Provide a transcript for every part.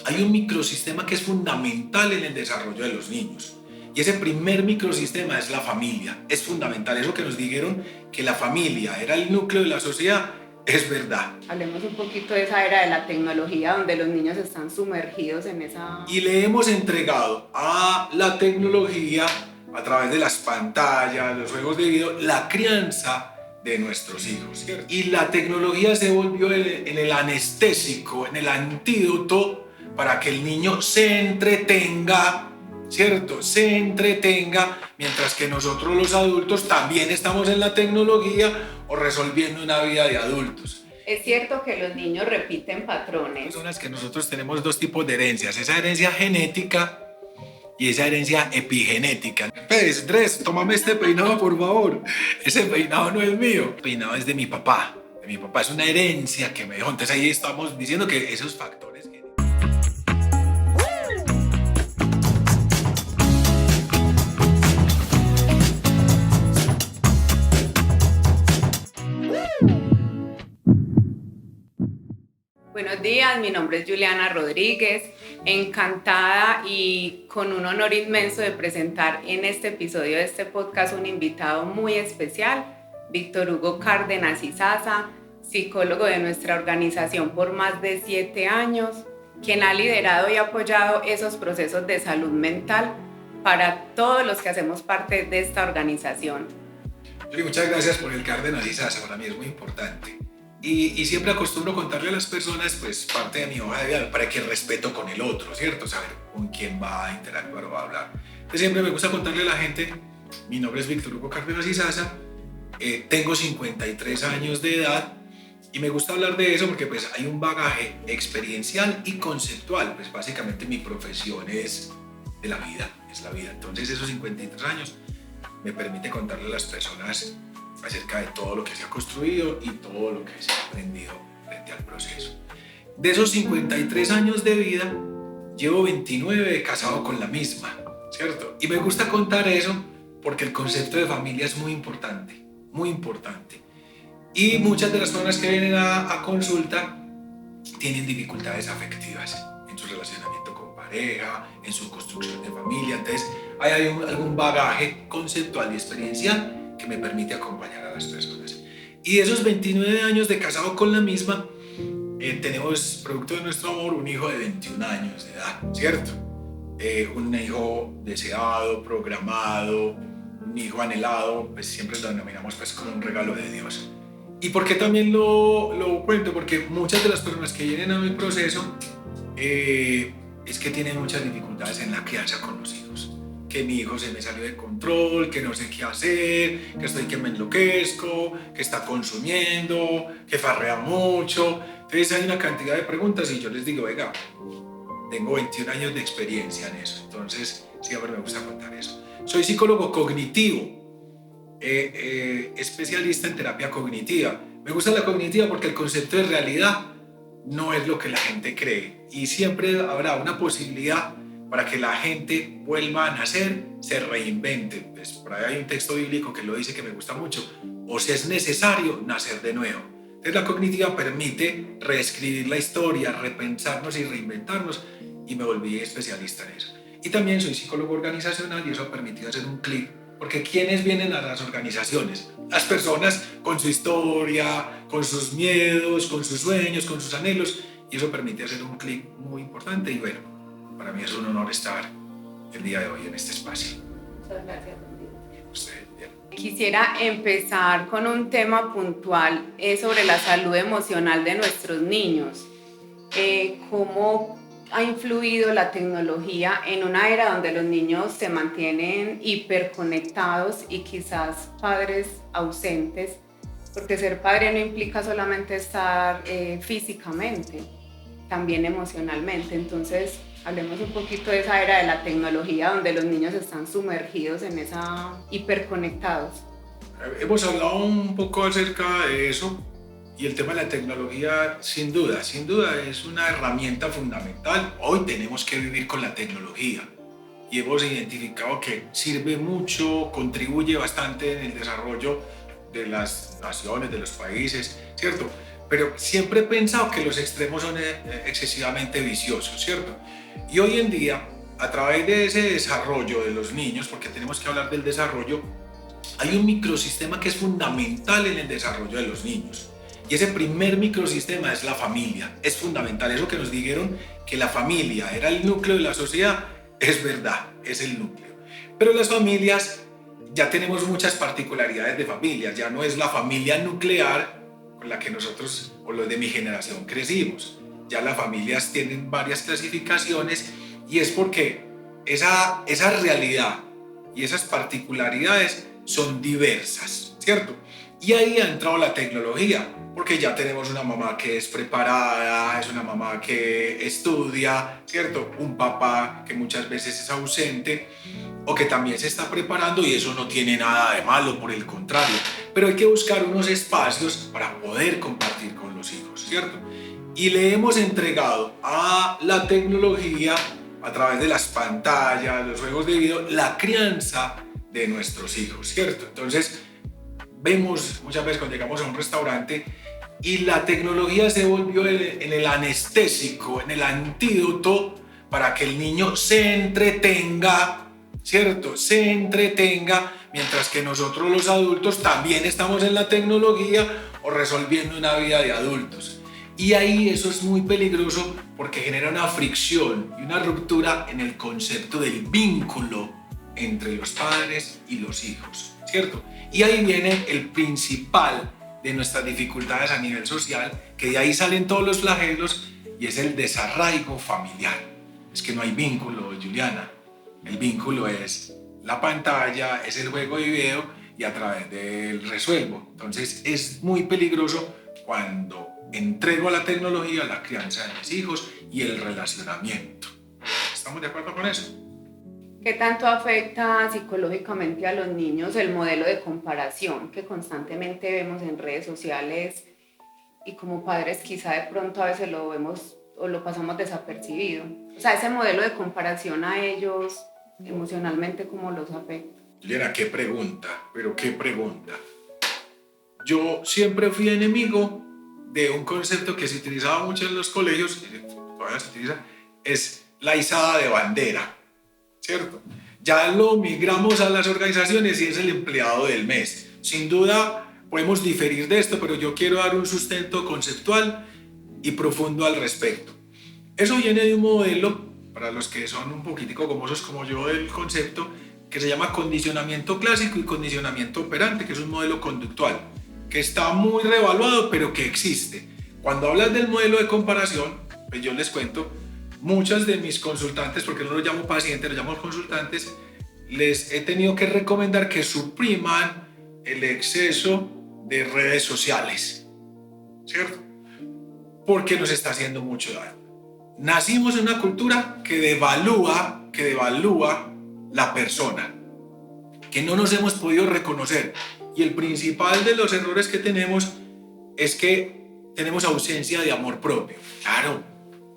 hay un microsistema que es fundamental en el desarrollo de los niños. Y ese primer microsistema es la familia. Es fundamental. Eso que nos dijeron que la familia era el núcleo de la sociedad, es verdad. Hablemos un poquito de esa era de la tecnología donde los niños están sumergidos en esa... Y le hemos entregado a la tecnología, a través de las pantallas, los juegos de video, la crianza de nuestros hijos, ¿cierto? Y la tecnología se volvió en el anestésico, en el antídoto para que el niño se entretenga, ¿cierto? Se entretenga, mientras que nosotros los adultos también estamos en la tecnología o resolviendo una vida de adultos. Es cierto que los niños repiten patrones. Son las que nosotros tenemos dos tipos de herencias, esa herencia genética y esa herencia epigenética. Pues, Dres, tómame este peinado, por favor. Ese peinado no es mío. El peinado es de mi papá. De mi papá, es una herencia que me dejó. Entonces ahí estamos diciendo que esos factores... Buenos días, mi nombre es Juliana Rodríguez, encantada y con un honor inmenso de presentar en este episodio de este podcast un invitado muy especial, Víctor Hugo Cárdenas Izaza, psicólogo de nuestra organización por más de 7 años, quien ha liderado y apoyado esos procesos de salud mental para todos los que hacemos parte de esta organización. Yuri, muchas gracias por el Cárdenas Izaza, para mí es muy importante. Y siempre acostumbro contarle a las personas, pues, parte de mi hoja de vida para que respeto con el otro, ¿cierto? Saber con quién va a interactuar o va a hablar. Entonces siempre me gusta contarle a la gente, mi nombre es Víctor Hugo Cárdenas Izaza, tengo 53 años de edad y me gusta hablar de eso porque pues hay un bagaje experiencial y conceptual, pues básicamente mi profesión es de la vida, es la vida. Entonces esos 53 años me permite contarle a las personas acerca de todo lo que se ha construido y todo lo que se ha aprendido frente al proceso. De esos 53 años de vida, llevo 29 casado con la misma, ¿cierto? Y me gusta contar eso porque el concepto de familia es muy importante, muy importante. Y muchas de las personas que vienen a consulta tienen dificultades afectivas en su relacionamiento con pareja, en su construcción de familia. Entonces, hay algún bagaje conceptual y experiencial que me permite acompañar a las personas. Y de esos 29 años de casado con la misma, tenemos, producto de nuestro amor, un hijo de 21 años de edad, ¿cierto? Un hijo deseado, programado, un hijo anhelado, pues siempre lo denominamos pues como un regalo de Dios. ¿Y por qué también lo cuento? Porque muchas de las personas que vienen a mi proceso es que tienen muchas dificultades en la crianza con los hijos. Que mi hijo se me salió de control, que no sé qué hacer, que me enloquezco, que está consumiendo, que farrea mucho. Entonces hay una cantidad de preguntas y yo les digo, venga, tengo 21 años de experiencia en eso, entonces siempre me gusta contar eso. Soy psicólogo cognitivo, especialista en terapia cognitiva. Me gusta la cognitiva porque el concepto de realidad no es lo que la gente cree y siempre habrá una posibilidad para que la gente vuelva a nacer, se reinvente. Pues por ahí hay un texto bíblico que lo dice que me gusta mucho. O si es necesario, nacer de nuevo. Entonces la cognitiva permite reescribir la historia, repensarnos y reinventarnos y me volví especialista en eso. Y también soy psicólogo organizacional y eso ha permitido hacer un clic. Porque ¿quiénes vienen a las organizaciones? Las personas con su historia, con sus miedos, con sus sueños, con sus anhelos. Y eso permite hacer un clic muy importante y bueno, para mí es un honor estar el día de hoy en este espacio. Muchas gracias, Usted, bien. Quisiera empezar con un tema puntual sobre la salud emocional de nuestros niños. ¿Cómo ha influido la tecnología en una era donde los niños se mantienen hiperconectados y quizás padres ausentes? Porque ser padre no implica solamente estar físicamente, también emocionalmente. Entonces, hablemos un poquito de esa era de la tecnología donde los niños están sumergidos en esa hiperconectados. Hemos hablado un poco acerca de eso y el tema de la tecnología sin duda es una herramienta fundamental. Hoy tenemos que vivir con la tecnología y hemos identificado que sirve mucho, contribuye bastante en el desarrollo de las naciones, de los países, ¿cierto? pero siempre he pensado que los extremos son excesivamente viciosos, ¿cierto? Y hoy en día, a través de ese desarrollo de los niños, porque tenemos que hablar del desarrollo, hay un microsistema que es fundamental en el desarrollo de los niños. Y ese primer microsistema es la familia. Es fundamental. Eso que nos dijeron que la familia era el núcleo de la sociedad, es verdad, es el núcleo. Pero las familias, ya tenemos muchas particularidades de familias. Ya no es la familia nuclear con la que nosotros o los de mi generación crecimos. Ya las familias tienen varias clasificaciones y es porque esa realidad y esas particularidades son diversas, ¿cierto? Y ahí ha entrado la tecnología, porque ya tenemos una mamá que es preparada, es una mamá que estudia, ¿cierto? Un papá que muchas veces es ausente o que también se está preparando y eso no tiene nada de malo, por el contrario. Pero hay que buscar unos espacios para poder compartir con los hijos, ¿cierto? Y le hemos entregado a la tecnología, a través de las pantallas, los juegos de video, la crianza de nuestros hijos, ¿cierto? Entonces, vemos muchas veces cuando llegamos a un restaurante y la tecnología se volvió en el anestésico, en el antídoto para que el niño se entretenga, ¿cierto? Se entretenga, mientras que nosotros los adultos también estamos en la tecnología o resolviendo una vida de adultos. Y ahí eso es muy peligroso porque genera una fricción y una ruptura en el concepto del vínculo entre los padres y los hijos, ¿cierto? Y ahí viene el principal de nuestras dificultades a nivel social, que de ahí salen todos los flagelos, y es el desarraigo familiar. Es que no hay vínculo, Juliana. El vínculo es la pantalla, es el juego de video y a través del resuelvo. Entonces es muy peligroso cuando entrego a la tecnología la crianza de mis hijos y el relacionamiento. ¿Estamos de acuerdo con eso? ¿Qué tanto afecta psicológicamente a los niños el modelo de comparación que constantemente vemos en redes sociales y como padres quizá de pronto a veces lo vemos o lo pasamos desapercibido? O sea, ese modelo de comparación a ellos emocionalmente, ¿cómo los afecta? Juliana, qué pregunta, pero qué pregunta. Yo siempre fui enemigo de un concepto que se utilizaba mucho en los colegios, y todavía se utiliza, es la izada de bandera, ¿cierto? Ya lo migramos a las organizaciones y es el empleado del mes. Sin duda podemos diferir de esto, pero yo quiero dar un sustento conceptual y profundo al respecto. Eso viene de un modelo, para los que son un poquitico gomosos como yo del concepto, que se llama condicionamiento clásico y condicionamiento operante, que es un modelo conductual, que está muy revaluado, pero que existe. Cuando hablas del modelo de comparación, pues yo les cuento, muchas de mis consultantes, porque no los llamo pacientes, los llamo consultantes, les he tenido que recomendar que supriman el exceso de redes sociales, ¿cierto? Porque nos está haciendo mucho daño. Nacimos en una cultura que devalúa la persona, que no nos hemos podido reconocer. Y el principal de los errores que tenemos es que tenemos ausencia de amor propio. Claro,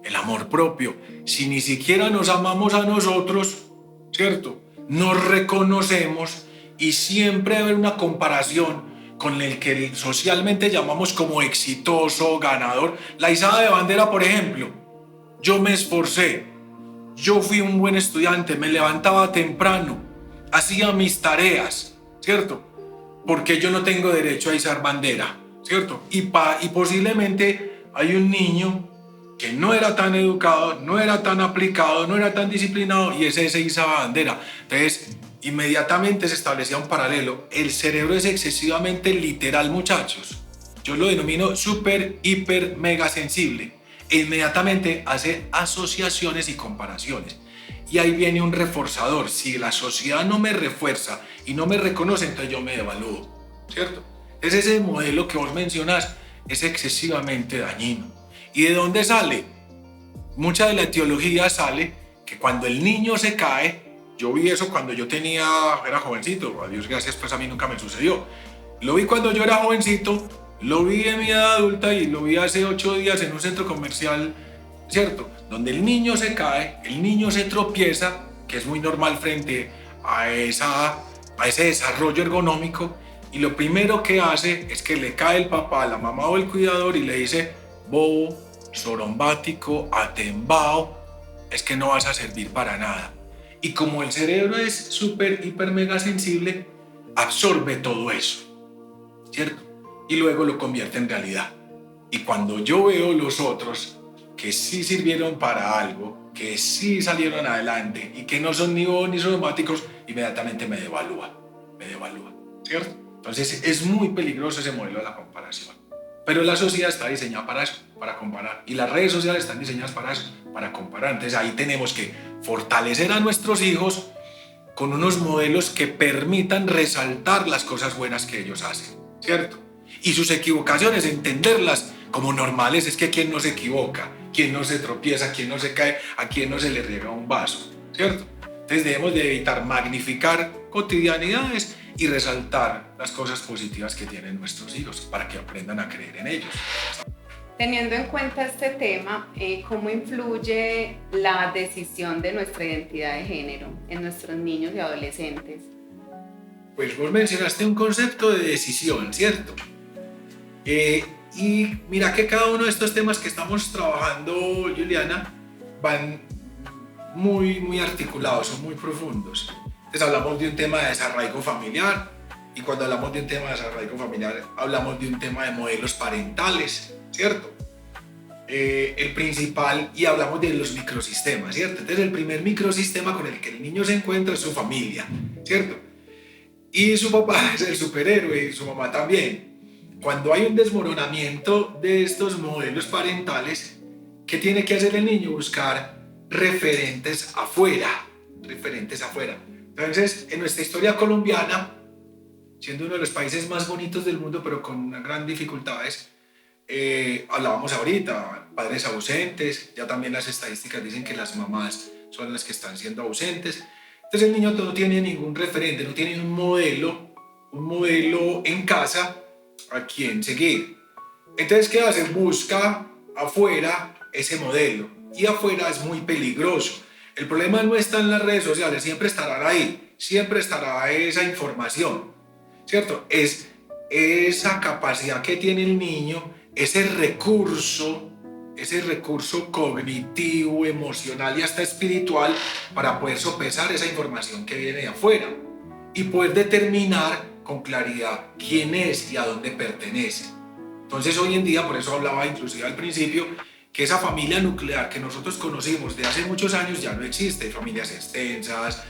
el amor propio. Si ni siquiera nos amamos a nosotros, ¿cierto? Nos reconocemos y siempre haber una comparación con el que socialmente llamamos como exitoso, ganador. La izada de bandera, por ejemplo. Yo me esforcé, yo fui un buen estudiante, me levantaba temprano, hacía mis tareas, ¿cierto? Porque yo no tengo derecho a izar bandera, ¿cierto? Y posiblemente hay un niño que no era tan educado, no era tan aplicado, no era tan disciplinado y ese izaba bandera. Entonces, inmediatamente se establecía un paralelo. El cerebro es excesivamente literal, muchachos. Yo lo denomino súper, hiper, mega sensible. E inmediatamente hace asociaciones y comparaciones. Y ahí viene un reforzador. Si la sociedad no me refuerza y no me reconoce, entonces yo me devalúo, ¿cierto? Entonces ese modelo que vos mencionás es excesivamente dañino. ¿Y de dónde sale? Mucha de la etiología sale que cuando el niño se cae, yo vi eso cuando yo era jovencito, a Dios gracias, pues a mí nunca me sucedió. Lo vi cuando yo era jovencito, lo vi en mi edad adulta y lo vi hace 8 días en un centro comercial, ¿cierto? Donde el niño se cae, el niño se tropieza, que es muy normal frente a ese desarrollo ergonómico, y lo primero que hace es que le cae el papá, la mamá o el cuidador y le dice: bobo, sorombático, atembao, es que no vas a servir para nada. Y como el cerebro es súper, hiper, mega sensible, absorbe todo eso, ¿cierto? Y luego lo convierte en realidad. Y cuando yo veo los otros que sí sirvieron para algo, que sí salieron adelante y que no son ni bobos ni sorombáticos, inmediatamente me devalúa, ¿cierto? Entonces es muy peligroso ese modelo de la comparación. Pero la sociedad está diseñada para eso, para comparar. Y las redes sociales están diseñadas para eso, para comparar. Entonces ahí tenemos que fortalecer a nuestros hijos con unos modelos que permitan resaltar las cosas buenas que ellos hacen, ¿cierto? Y sus equivocaciones, entenderlas como normales. Es que quién no se equivoca, quién no se tropieza, quién no se cae, a quién no se le riega un vaso, ¿cierto? Entonces debemos de evitar magnificar cotidianidades y resaltar las cosas positivas que tienen nuestros hijos para que aprendan a creer en ellos. Teniendo en cuenta este tema, ¿cómo influye la decisión de nuestra identidad de género en nuestros niños y adolescentes? Pues vos mencionaste un concepto de decisión, ¿cierto? Y mira que cada uno de estos temas que estamos trabajando, Juliana, van muy articulados, son muy profundos. Entonces hablamos de un tema de desarraigo familiar, y cuando hablamos de un tema de desarraigo familiar hablamos de un tema de modelos parentales, ¿cierto? El principal, y hablamos de los microsistemas, ¿cierto? Entonces el primer microsistema con el que el niño se encuentra es su familia, ¿cierto? Y su papá es el superhéroe y su mamá también. Cuando hay un desmoronamiento de estos modelos parentales, ¿qué tiene que hacer el niño? Buscar referentes afuera. Entonces, en nuestra historia colombiana, siendo uno de los países más bonitos del mundo, pero con gran dificultades, hablábamos ahorita, padres ausentes, ya también las estadísticas dicen que las mamás son las que están siendo ausentes. Entonces el niño no tiene ningún referente, no tiene un modelo en casa a quien seguir. Entonces, ¿qué hace? Busca afuera ese modelo, y afuera es muy peligroso. El problema no está en las redes sociales, siempre estarán ahí, siempre estará esa información, ¿cierto? Es esa capacidad que tiene el niño, ese recurso cognitivo, emocional y hasta espiritual para poder sopesar esa información que viene de afuera y poder determinar con claridad quién es y a dónde pertenece. Entonces hoy en día, por eso hablaba inclusive al principio, que esa familia nuclear que nosotros conocimos de hace muchos años ya no existe. Hay familias extensas,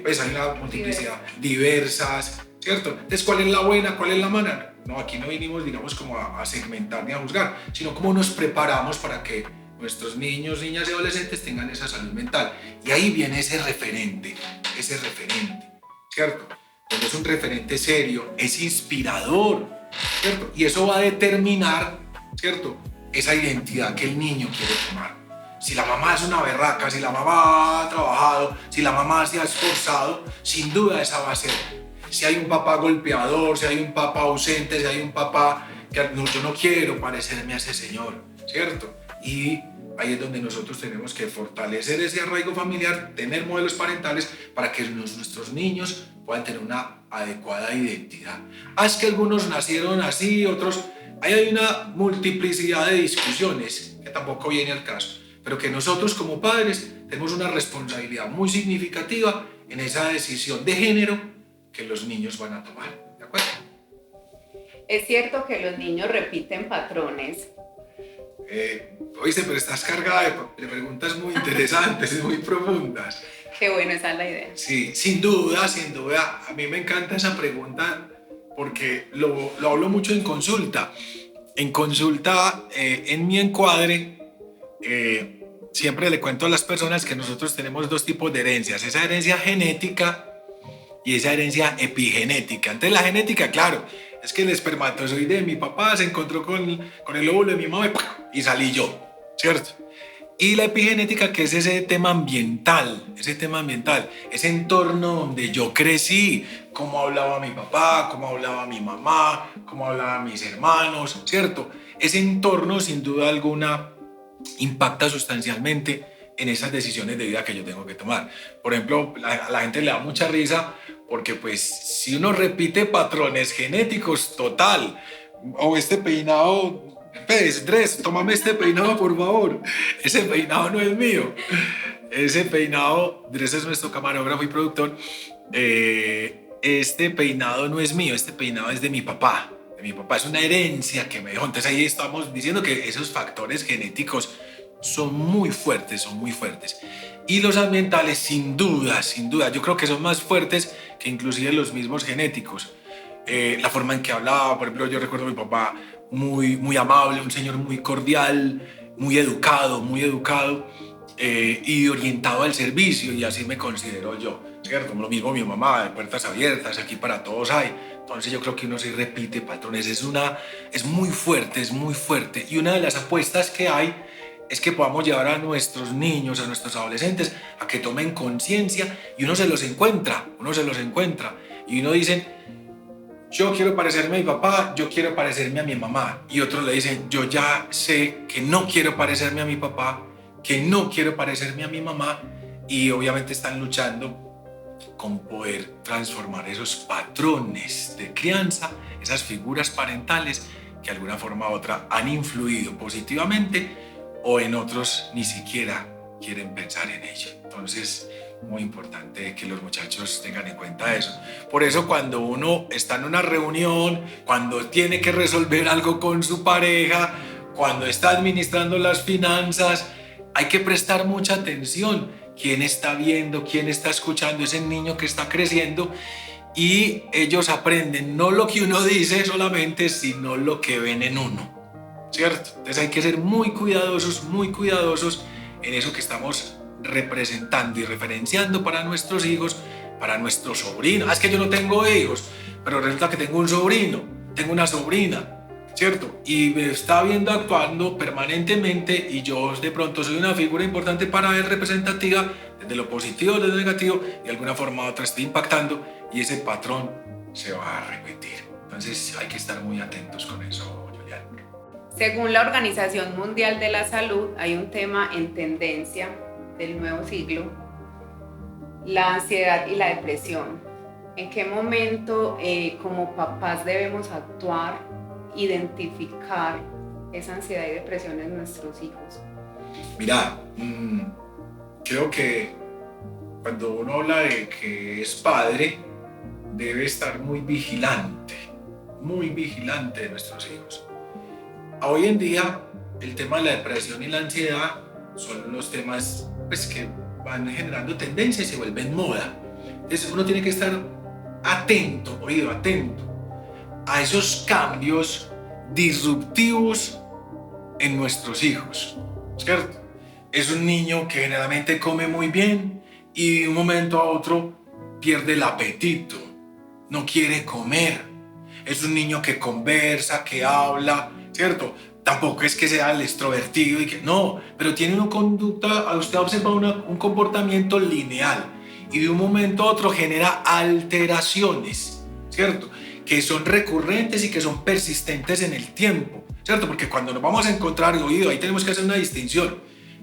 pues hay una multiplicidad diversas, ¿cierto? Entonces, ¿cuál es la buena? ¿Cuál es la mala? No, aquí no vinimos, digamos, como a segmentar ni a juzgar, sino cómo nos preparamos para que nuestros niños, niñas y adolescentes tengan esa salud mental. Y ahí viene ese referente, ¿cierto? Cuando es un referente serio, es inspirador, ¿cierto? Y eso va a determinar, ¿cierto?, esa identidad que el niño quiere tomar. Si la mamá es una berraca, si la mamá ha trabajado, si la mamá se ha esforzado, sin duda esa va a ser. Si hay un papá golpeador, si hay un papá ausente, si hay un papá que no, yo no quiero parecerme a ese señor, ¿cierto? Y ahí es donde nosotros tenemos que fortalecer ese arraigo familiar, tener modelos parentales para que nuestros niños puedan tener una adecuada identidad. Es que algunos nacieron así, otros... Ahí hay una multiplicidad de discusiones que tampoco viene al caso, pero que nosotros como padres tenemos una responsabilidad muy significativa en esa decisión de género que los niños van a tomar, ¿de acuerdo? Es cierto que los niños repiten patrones. Oíste, pero estás cargada de preguntas muy interesantes, muy profundas. Qué bueno, esa es la idea. Sí, sin duda, a mí me encanta esa pregunta porque lo hablo mucho en consulta. En consulta, en mi encuadre, siempre le cuento a las personas que nosotros tenemos dos tipos de herencias, esa herencia genética y esa herencia epigenética. Entonces la genética, claro, es que el espermatozoide de mi papá se encontró con el óvulo de mi mamá y salí yo, ¿cierto? Y la epigenética, que es ese tema ambiental, ese entorno donde yo crecí, cómo hablaba mi papá, cómo hablaba mi mamá, cómo hablaban mis hermanos, ¿cierto? Ese entorno, sin duda alguna, impacta sustancialmente en esas decisiones de vida que yo tengo que tomar. Por ejemplo, a la gente le da mucha risa porque pues si uno repite patrones genéticos, total, o este peinado, pues, Dres, tómame este peinado por favor, ese peinado no es mío, ese peinado, Dres es nuestro camarógrafo y productor, este peinado no es mío, este peinado es de mi papá. Mi papá es una herencia que me dejó. Entonces ahí estamos diciendo que esos factores genéticos son muy fuertes, son muy fuertes. Y los ambientales, sin duda, yo creo que son más fuertes que inclusive los mismos genéticos. La forma en que hablaba, por ejemplo, yo recuerdo a mi papá muy amable, un señor muy cordial, muy educado y orientado al servicio, y así me considero yo, ¿cierto? Lo mismo mi mamá, de puertas abiertas, aquí para todos hay. Entonces yo creo que uno sí repite patrones, es muy fuerte, y una de las apuestas que hay es que podamos llevar a nuestros niños, a nuestros adolescentes, a que tomen conciencia, y uno se los encuentra, y uno dice, yo quiero parecerme a mi papá, yo quiero parecerme a mi mamá, y otros le dicen, yo ya sé que no quiero parecerme a mi papá, que no quiero parecerme a mi mamá, y obviamente están luchando con poder transformar esos patrones de crianza, esas figuras parentales que de alguna forma u otra han influido positivamente o en otros ni siquiera quieren pensar en ello. Entonces, muy importante que los muchachos tengan en cuenta eso. Por eso cuando uno está en una reunión, cuando tiene que resolver algo con su pareja, cuando está administrando las finanzas, hay que prestar mucha atención. ¿Quién está viendo? ¿Quién está escuchando? Ese niño que está creciendo, y ellos aprenden no lo que uno dice solamente, sino lo que ven en uno, ¿cierto? Entonces hay que ser muy cuidadosos en eso que estamos representando y referenciando para nuestros hijos, para nuestros sobrinos. Es que yo no tengo hijos, pero resulta que tengo un sobrino, tengo una sobrina, ¿cierto? Y me está viendo actuando permanentemente, y yo de pronto soy una figura importante para él, representativa, desde lo positivo, desde lo negativo, y de alguna forma u otra estoy impactando, y ese patrón se va a repetir. Entonces hay que estar muy atentos con eso, Julián. Según la Organización Mundial de la Salud, hay un tema en tendencia del nuevo siglo, la ansiedad y la depresión. ¿En qué momento como papás debemos actuar, identificar esa ansiedad y depresión en nuestros hijos? Mira, creo que cuando uno habla de que es padre, debe estar muy vigilante de nuestros hijos. Hoy en día, el tema de la depresión y la ansiedad son los temas pues, que van generando tendencia y se vuelven moda. Entonces uno tiene que estar atento a esos cambios disruptivos en nuestros hijos, ¿cierto? Es un niño que generalmente come muy bien y de un momento a otro pierde el apetito, no quiere comer. Es un niño que conversa, que habla, ¿cierto? Tampoco es que sea el extrovertido y que no, pero tiene una conducta, usted observa un comportamiento lineal, y de un momento a otro genera alteraciones, ¿cierto? Que son recurrentes y que son persistentes en el tiempo, ¿cierto? Porque cuando nos vamos a encontrar, oído, ahí tenemos que hacer una distinción.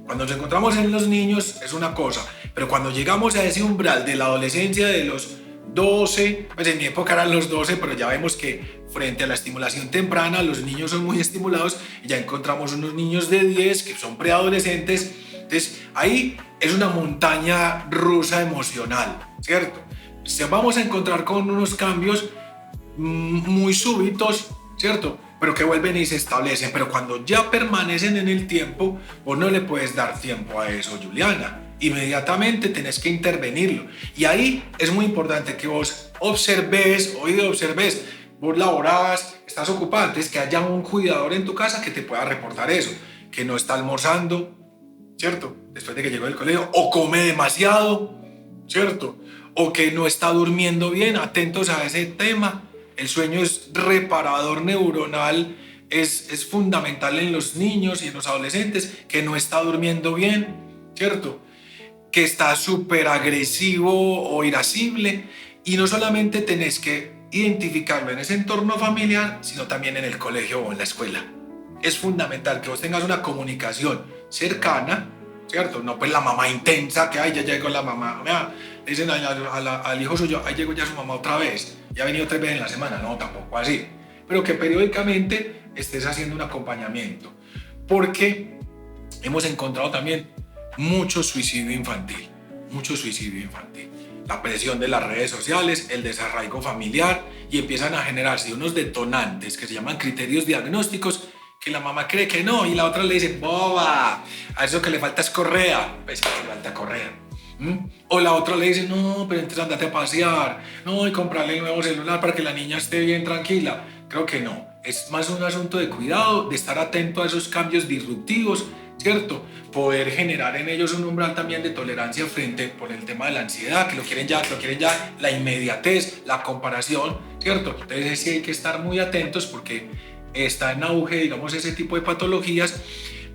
Cuando nos encontramos en los niños es una cosa, pero cuando llegamos a ese umbral de la adolescencia, de los 12, pues en mi época eran los 12, pero ya vemos que frente a la estimulación temprana, los niños son muy estimulados, y ya encontramos unos niños de 10 que son preadolescentes. Entonces ahí es una montaña rusa emocional, ¿cierto? Vamos a encontrar con unos cambios muy súbitos, ¿cierto? Pero que vuelven y se establecen. Pero cuando ya permanecen en el tiempo, vos no le puedes dar tiempo a eso, Juliana. Inmediatamente tenés que intervenirlo. Y ahí es muy importante que vos observes, vos laborás, estás ocupada, entonces que haya un cuidador en tu casa que te pueda reportar eso, que no está almorzando, ¿cierto? Después de que llegó del colegio, o come demasiado, ¿cierto? O que no está durmiendo bien. Atentos a ese tema. El sueño es reparador neuronal, es fundamental en los niños y en los adolescentes. Que no está durmiendo bien, ¿cierto? Que está súper agresivo o irascible, y no solamente tenés que identificarlo en ese entorno familiar, sino también en el colegio o en la escuela. Es fundamental que vos tengas una comunicación cercana, ¿cierto? No pues la mamá intensa que, ay, ya llegó la mamá, vea, le dicen al hijo suyo, ahí llegó ya su mamá otra vez, ya ha venido 3 veces en la semana, no, tampoco así, pero que periódicamente estés haciendo un acompañamiento, porque hemos encontrado también mucho suicidio infantil, la presión de las redes sociales, el desarraigo familiar, y empiezan a generarse unos detonantes que se llaman criterios diagnósticos, que la mamá cree que no y la otra le dice, boba, a eso que le falta es correa, pues que le falta correa. O la otra le dice, no, pero entonces andate a pasear, no, y comprarle el nuevo celular para que la niña esté bien tranquila. Creo que no, es más un asunto de cuidado, de estar atento a esos cambios disruptivos, ¿cierto? Poder generar en ellos un umbral también de tolerancia frente por el tema de la ansiedad, que lo quieren ya, la inmediatez, la comparación, ¿cierto? Entonces sí hay que estar muy atentos porque está en auge, digamos, ese tipo de patologías,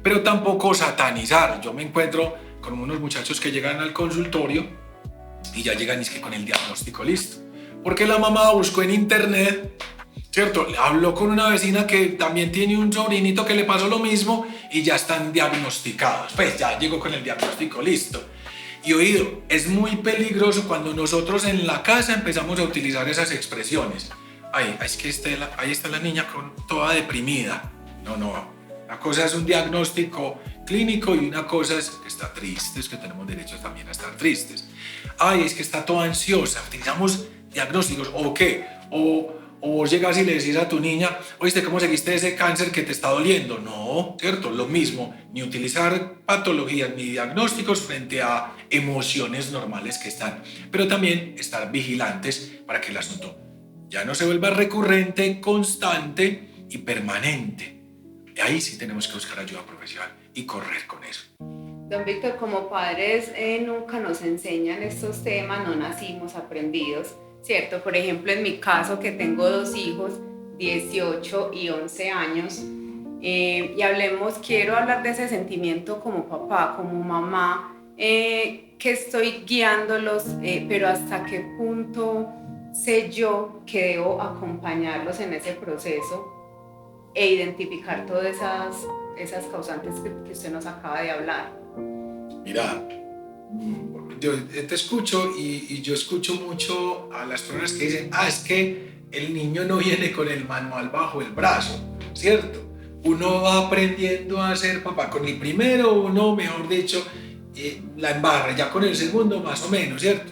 pero tampoco satanizar. Yo me encuentro con unos muchachos que llegan al consultorio y ya llegan con el diagnóstico listo, porque la mamá buscó en internet, ¿cierto? Habló con una vecina que también tiene un sobrinito que le pasó lo mismo y ya están diagnosticados, pues ya llegó con el diagnóstico listo. Y oído, es muy peligroso cuando nosotros en la casa empezamos a utilizar esas expresiones. Ay, es que ahí está la niña toda deprimida. No. Una cosa es un diagnóstico clínico y una cosa es que está triste, es que tenemos derecho también a estar tristes. Ay, es que está toda ansiosa. Utilizamos diagnósticos. ¿O qué? O llegas y le decís a tu niña, oíste, ¿cómo seguiste ese cáncer que te está doliendo? No, ¿cierto? Lo mismo, ni utilizar patologías ni diagnósticos frente a emociones normales que están. Pero también estar vigilantes para que el asunto ya no se vuelva recurrente, constante y permanente. Ahí sí tenemos que buscar ayuda profesional y correr con eso. Don Víctor, como padres nunca nos enseñan estos temas, no nacimos aprendidos, ¿cierto? Por ejemplo, en mi caso, que tengo 2 hijos, 18 y 11 años, y quiero hablar de ese sentimiento como papá, como mamá, que estoy guiándolos, pero hasta qué punto sé yo que debo acompañarlos en ese proceso e identificar todas esas causantes que usted nos acaba de hablar. Mira, yo te escucho y yo escucho mucho a las personas que dicen, es que el niño no viene con el manual bajo el brazo, ¿cierto? Uno va aprendiendo a ser papá. Con el primero uno, mejor dicho, la embarra, ya con el segundo más o menos, ¿cierto?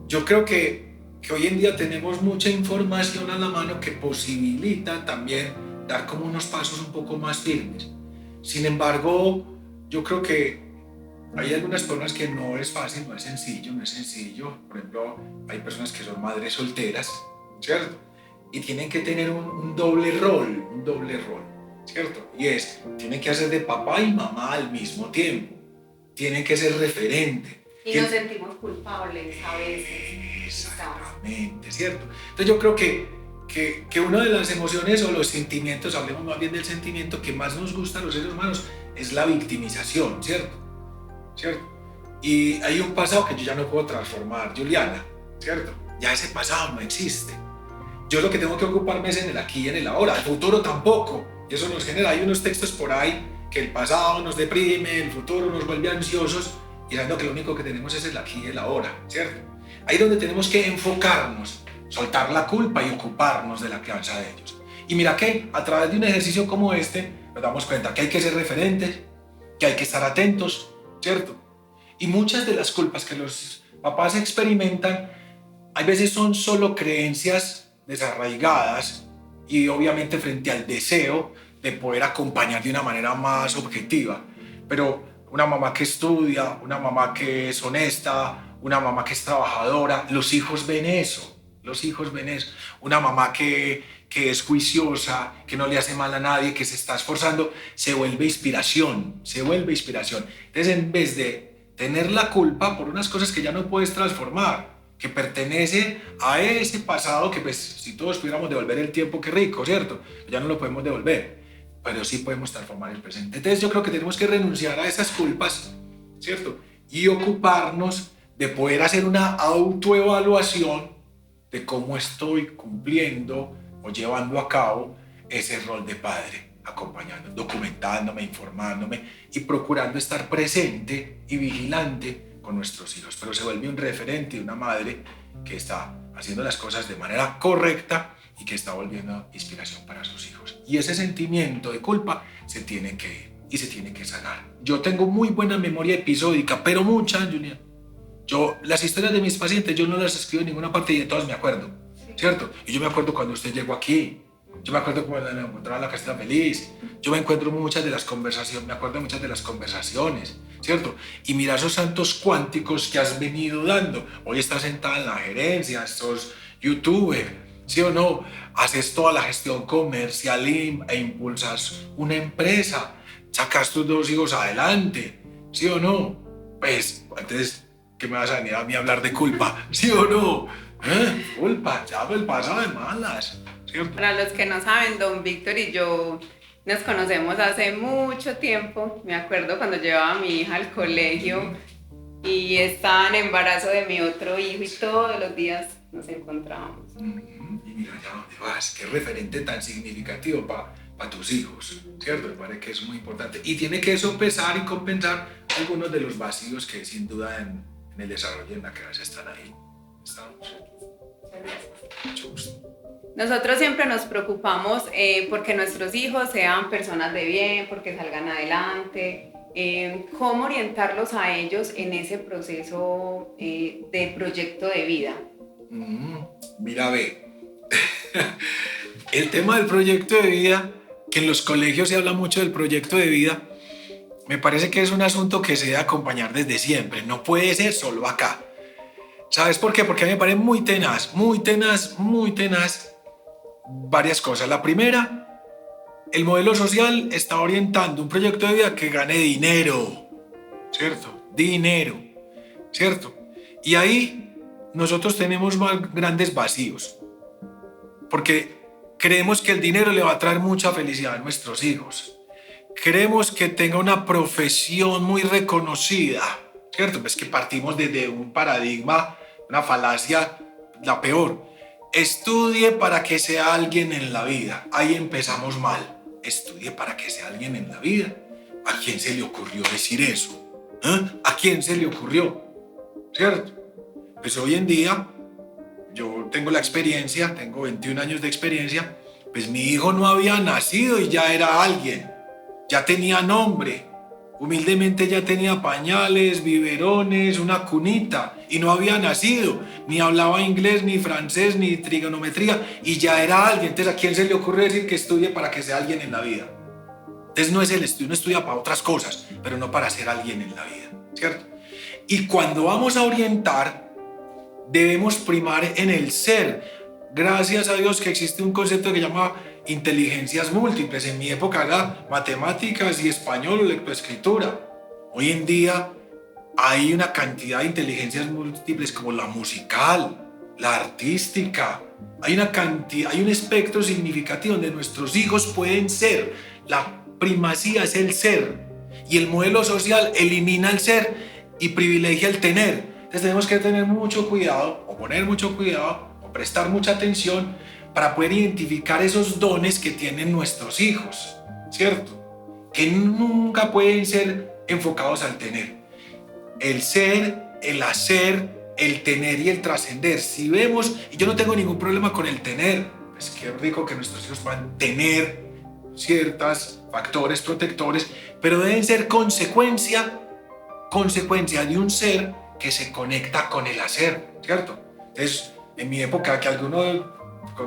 Yo creo que hoy en día tenemos mucha información a la mano que posibilita también dar como unos pasos un poco más firmes. Sin embargo, yo creo que hay algunas personas que no es fácil, no es sencillo. Por ejemplo, hay personas que son madres solteras, ¿cierto? Y tienen que tener un doble rol, ¿cierto? Y tienen que hacer de papá y mamá al mismo tiempo. Tienen que ser referente. Y nos sentimos culpables a veces. Exactamente, ¿cierto? Entonces yo creo que una de las emociones o los sentimientos, hablemos más bien del sentimiento que más nos gusta a los seres humanos, es la victimización, ¿cierto? Y hay un pasado que yo ya no puedo transformar, Juliana, ¿cierto? Ya ese pasado no existe. Yo lo que tengo que ocuparme es en el aquí y en el ahora, el futuro tampoco. Y eso nos genera, hay unos textos por ahí que el pasado nos deprime, el futuro nos vuelve ansiosos, y sabiendo que lo único que tenemos es el aquí y el ahora, ¿cierto? Ahí es donde tenemos que enfocarnos, soltar la culpa y ocuparnos de la crianza de ellos. Y mira que a través de un ejercicio como este nos damos cuenta que hay que ser referentes, que hay que estar atentos, ¿cierto? Y muchas de las culpas que los papás experimentan hay veces son solo creencias desarraigadas y obviamente frente al deseo de poder acompañar de una manera más objetiva. Pero una mamá que estudia, una mamá que es honesta, una mamá que es trabajadora, los hijos ven eso. Una mamá que es juiciosa, que no le hace mal a nadie, que se está esforzando, se vuelve inspiración. Entonces, en vez de tener la culpa por unas cosas que ya no puedes transformar, que pertenece a ese pasado que, pues, si todos pudiéramos devolver el tiempo, qué rico, ¿cierto? Ya no lo podemos devolver, pero sí podemos transformar el presente. Entonces, yo creo que tenemos que renunciar a esas culpas, ¿cierto? Y ocuparnos de poder hacer una autoevaluación de cómo estoy cumpliendo o llevando a cabo ese rol de padre. acompañando, documentándome, informándome y procurando estar presente y vigilante con nuestros hijos. Pero se vuelve un referente, una madre que está haciendo las cosas de manera correcta y que está volviendo inspiración para sus hijos. Y ese sentimiento de culpa se tiene que ir y se tiene que sanar. Yo tengo muy buena memoria episódica, pero mucha, Julián. Las historias de mis pacientes, yo no las escribo en ninguna parte y de todas me acuerdo, ¿cierto? Y yo me acuerdo cuando usted llegó aquí, yo me acuerdo cuando me encontraba en la Castilla Feliz, yo me acuerdo muchas de las conversaciones, ¿cierto? Y mira esos saltos cuánticos que has venido dando. Hoy estás sentada en la gerencia, sos youtuber, ¿sí o no? Haces toda la gestión comercial e impulsas una empresa, sacas tus 2 hijos adelante, ¿sí o no? Pues, entonces, ¿qué me vas a venir a mí a hablar de culpa? ¿Sí o no? Culpa, ya el pasado de malas, ¿cierto? Para los que no saben, don Víctor y yo nos conocemos hace mucho tiempo. Me acuerdo cuando llevaba a mi hija al colegio y estaba en embarazo de mi otro hijo y todos los días nos encontrábamos. Y mira ya dónde vas, qué referente tan significativo para tus hijos, ¿cierto? Me parece que es muy importante. Y tiene que sopesar y compensar algunos de los vacíos que sin duda en el desarrollo en la clase están ahí. ¿Estamos? Mucho gusto. Nosotros siempre nos preocupamos porque nuestros hijos sean personas de bien, porque salgan adelante. ¿Cómo orientarlos a ellos en ese proceso de proyecto de vida? Mira, ve, el tema del proyecto de vida, que en los colegios se habla mucho del proyecto de vida, me parece que es un asunto que se debe acompañar desde siempre, no puede ser solo acá. ¿Sabes por qué? Porque a mí me parece muy tenaz varias cosas. La primera, el modelo social está orientando un proyecto de vida que gane dinero, ¿cierto? Dinero, ¿cierto? Y ahí nosotros tenemos más grandes vacíos, porque creemos que el dinero le va a traer mucha felicidad a nuestros hijos. Queremos que tenga una profesión muy reconocida, ¿cierto? Es que partimos desde un paradigma, una falacia, la peor. Estudie para que sea alguien en la vida. Ahí empezamos mal. Estudie para que sea alguien en la vida. ¿A quién se le ocurrió decir eso? ¿A quién se le ocurrió? ¿Cierto? Pues hoy en día, yo tengo la experiencia, tengo 21 años de experiencia, pues mi hijo no había nacido y ya era alguien. Ya tenía nombre, humildemente ya tenía pañales, biberones, una cunita y no había nacido, ni hablaba inglés, ni francés, ni trigonometría y ya era alguien. Entonces, ¿a quién se le ocurre decir que estudie para que sea alguien en la vida? Entonces no es el estudio, uno estudia para otras cosas, pero no para ser alguien en la vida, ¿cierto? Y cuando vamos a orientar, debemos primar en el ser. Gracias a Dios que existe un concepto que se llama inteligencias múltiples. En mi época era matemáticas y español o lectoescritura. Hoy en día hay una cantidad de inteligencias múltiples como la musical, la artística. Hay un espectro significativo donde nuestros hijos pueden ser. La primacía es el ser y el modelo social elimina el ser y privilegia el tener. Entonces tenemos que tener mucho cuidado o poner mucho cuidado o prestar mucha atención para poder identificar esos dones que tienen nuestros hijos, ¿cierto? Que nunca pueden ser enfocados al tener. El ser, el hacer, el tener y el trascender. Si vemos, y yo no tengo ningún problema con el tener, pues qué rico que nuestros hijos puedan tener ciertos factores protectores, pero deben ser consecuencia de un ser que se conecta con el hacer, ¿cierto? Entonces, en mi época que alguno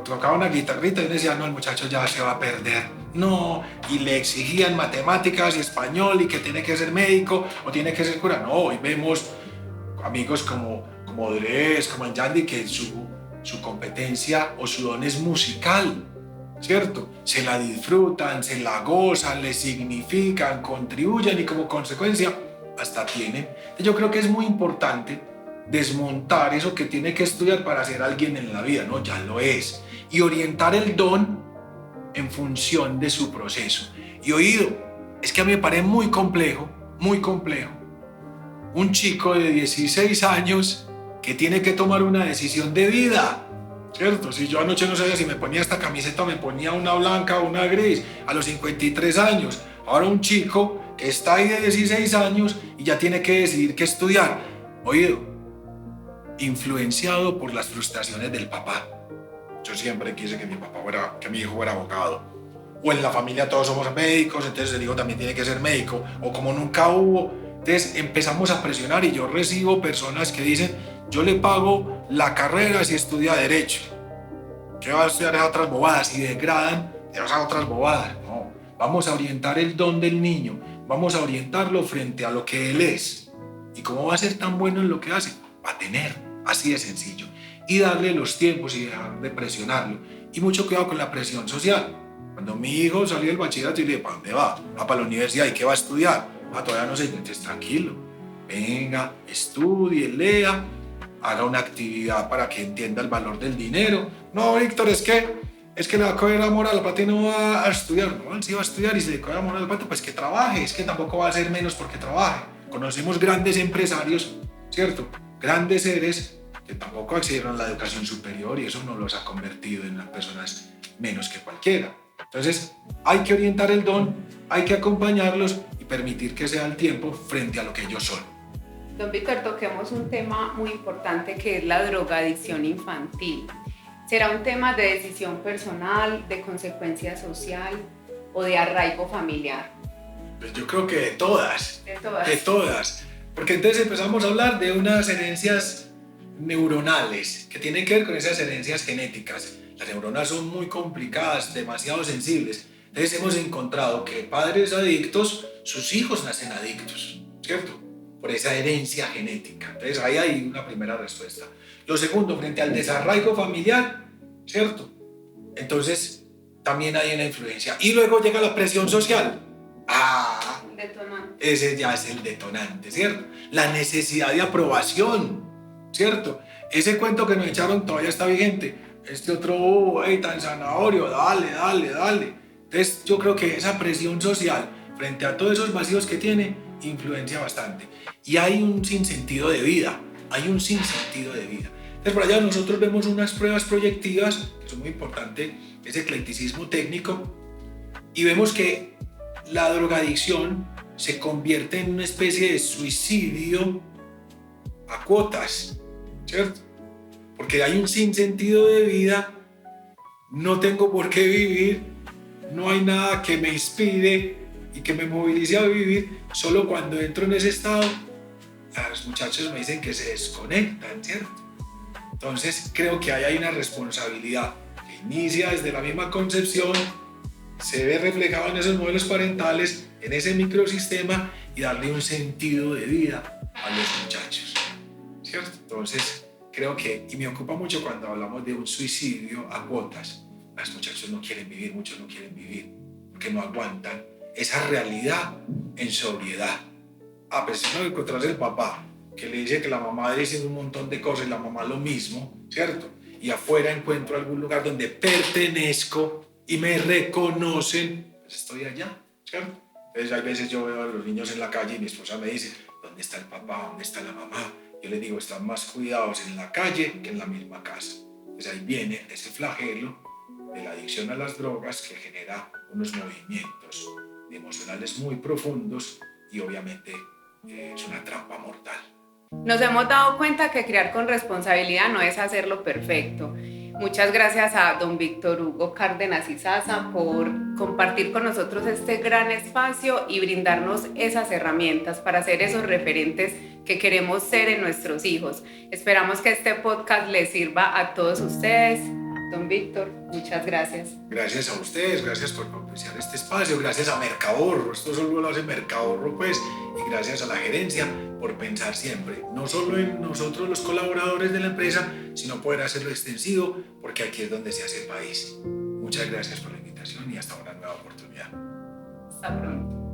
tocaba una guitarrita y decía, no, el muchacho ya se va a perder, no, y le exigían matemáticas y español y que tiene que ser médico o tiene que ser cura. No, hoy vemos amigos como Dres, como Yandy, que su competencia o su don es musical, ¿cierto? Se la disfrutan, se la gozan, le significan, contribuyen y como consecuencia hasta tienen. Yo creo que es muy importante desmontar eso que tiene que estudiar para ser alguien en la vida, no, ya lo es, y orientar el don en función de su proceso. Y oído, es que a mí me parece muy complejo, un chico de 16 años que tiene que tomar una decisión de vida, ¿cierto? Si yo anoche no sabía si me ponía esta camiseta o me ponía una blanca o una gris, a los 53 años. Ahora un chico que está ahí de 16 años y ya tiene que decidir qué estudiar. Oído, influenciado por las frustraciones del papá. Yo siempre quise que mi hijo fuera abogado. O en la familia todos somos médicos, entonces el hijo también tiene que ser médico. O como nunca hubo, entonces empezamos a presionar y yo recibo personas que dicen, yo le pago la carrera si estudia Derecho. ¿Qué va a estudiar esas otras bobadas? Y degradan esas otras bobadas. No, vamos a orientar el don del niño, vamos a orientarlo frente a lo que él es. ¿Y cómo va a ser tan bueno en lo que hace? Va a tener, así de sencillo. Y darle los tiempos y dejar de presionarlo. Y mucho cuidado con la presión social. Cuando mi hijo salió del bachillerato, yo le dije, ¿para dónde va? Va para la universidad. ¿Y qué va a estudiar? Todavía no sé. Entonces, tranquilo. Venga, estudie, lea, haga una actividad para que entienda el valor del dinero. No, Víctor, es que le va a coger amor al pato y no va a estudiar. No, él sí va a estudiar y si le coge amor al pato, pues que trabaje. Es que tampoco va a ser menos porque trabaje. Conocemos grandes empresarios, ¿cierto? Grandes seres que tampoco accedieron a la educación superior y eso no los ha convertido en personas menos que cualquiera. Entonces, hay que orientar el don, hay que acompañarlos y permitir que sea el tiempo frente a lo que ellos son. Don Víctor, toquemos un tema muy importante que es la drogadicción infantil. ¿Será un tema de decisión personal, de consecuencia social o de arraigo familiar? Pues yo creo que de todas. De todas. De todas. Porque entonces empezamos a hablar de unas herencias neuronales que tienen que ver con esas herencias genéticas. Las neuronas son muy complicadas, demasiado sensibles. Entonces hemos encontrado que padres adictos, sus hijos nacen adictos, ¿cierto? Por esa herencia genética. Entonces ahí hay una primera respuesta. Lo segundo, frente al desarraigo familiar, ¿cierto? Entonces también hay una influencia. Y luego llega la presión social. Detonante. Ese ya es el detonante, ¿cierto? La necesidad de aprobación, ¿cierto? Ese cuento que nos echaron todavía está vigente. Este otro, tan zanahorio, dale. Entonces yo creo que esa presión social frente a todos esos vacíos que tiene influencia bastante. Y hay un sinsentido de vida, Entonces por allá nosotros vemos unas pruebas proyectivas, que son muy importantes, ese eclecticismo técnico, y vemos que la drogadicción se convierte en una especie de suicidio a cuotas, ¿cierto? Porque hay un sinsentido de vida, no tengo por qué vivir, no hay nada que me inspire y que me movilice a vivir. Solo cuando entro en ese estado, los muchachos me dicen que se desconectan, ¿cierto? Entonces creo que ahí hay una responsabilidad que inicia desde la misma concepción, se ve reflejado en esos modelos parentales, en ese microsistema y darle un sentido de vida a los muchachos, ¿cierto? Entonces creo que, y me ocupa mucho cuando hablamos de un suicidio a cuotas, los muchachos no quieren vivir, muchos no quieren vivir, porque no aguantan esa realidad en sobriedad. Pues no encontrás el papá que le dice que la mamá dice un montón de cosas y la mamá lo mismo, ¿cierto? Y afuera encuentro algún lugar donde pertenezco y me reconocen, pues estoy allá, ¿cierto? Entonces hay veces yo veo a los niños en la calle y mi esposa me dice, ¿dónde está el papá? ¿Dónde está la mamá? Yo les digo, están más cuidados en la calle que en la misma casa. Entonces ahí viene ese flagelo de la adicción a las drogas que genera unos movimientos emocionales muy profundos y obviamente es una trampa mortal. Nos hemos dado cuenta que criar con responsabilidad no es hacerlo perfecto. Muchas gracias a don Víctor Hugo Cárdenas Izaza por compartir con nosotros este gran espacio y brindarnos esas herramientas para ser esos referentes que queremos ser en nuestros hijos. Esperamos que este podcast les sirva a todos ustedes. Don Víctor, muchas gracias. Gracias a ustedes, gracias por propiciar este espacio, gracias a Mercahorro, esto solo lo hace Mercahorro pues, y gracias a la gerencia por pensar siempre, no solo en nosotros los colaboradores de la empresa, sino poder hacerlo extensivo, porque aquí es donde se hace el país. Muchas gracias por la invitación y hasta una nueva oportunidad. Hasta pronto.